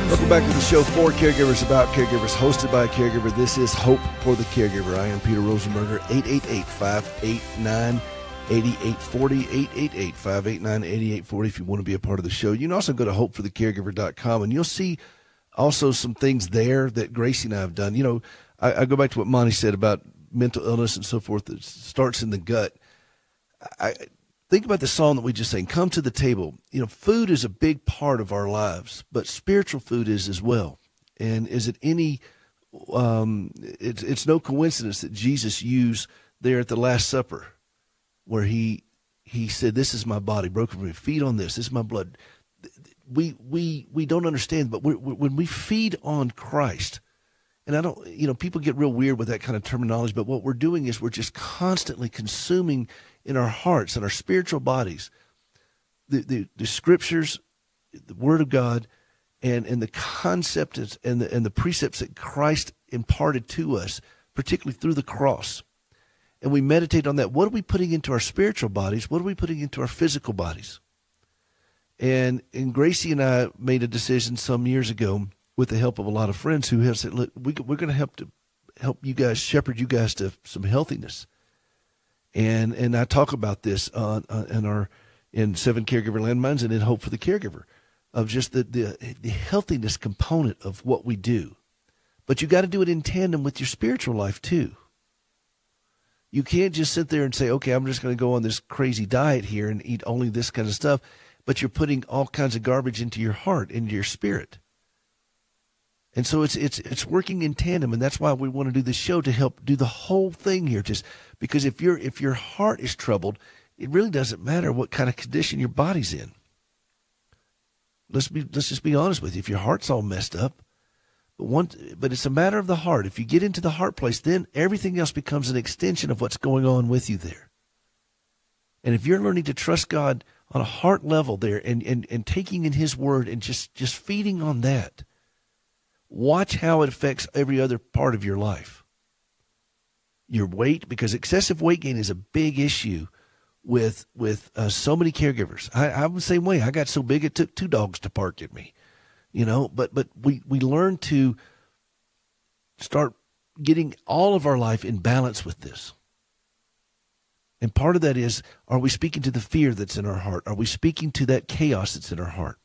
Welcome back to the show For Caregivers, about caregivers, hosted by a caregiver. This is Hope for the Caregiver. I am Peter Rosenberger. 888-589-8840, 888-589-8840 if you want to be a part of the show. You can also go to hopeforthecaregiver.com, and you'll see also some things there that Gracie and I have done. You know, I go back to what Monty said about mental illness and so forth. It starts in the gut. I think about the song that we just sang, Come to the Table. You know, food is a big part of our lives, but spiritual food is as well. And is it any, it's no coincidence that Jesus used there at the Last Supper, where he said, this is my body broken for me. Feed on this. This is my blood. We don't understand, but when we feed on Christ, and I don't, you know, people get real weird with that kind of terminology, but what we're doing is we're just constantly consuming in our hearts and our spiritual bodies the scriptures, the Word of God, and the concepts and the precepts that Christ imparted to us, particularly through the cross. And we meditate on that. What are we putting into our spiritual bodies? What are we putting into our physical bodies? And Gracie and I made a decision some years ago with the help of a lot of friends who have said, look, we're going to help you guys, shepherd you guys to some healthiness. And I talk about this in 7 Caregiver Landmines and in Hope for the Caregiver, of just the healthiness component of what we do. But you got to do it in tandem with your spiritual life too. You can't just sit there and say, okay, I'm just going to go on this crazy diet here and eat only this kind of stuff, but you're putting all kinds of garbage into your heart, into your spirit. And so it's working in tandem, and that's why we want to do this show, to help do the whole thing here. Just because if your heart is troubled, it really doesn't matter what kind of condition your body's in. Let's just be honest with you. If your heart's all messed up, but it's a matter of the heart. If you get into the heart place, then everything else becomes an extension of what's going on with you there. And if you're learning to trust God on a heart level there, and taking in His Word and just feeding on that, watch how it affects every other part of your life. Your weight, because excessive weight gain is a big issue with so many caregivers. I'm the same way. I got so big it took 2 dogs to bark at me, you know. But we learn to start getting all of our life in balance with this. And part of that is, are we speaking to the fear that's in our heart? Are we speaking to that chaos that's in our heart?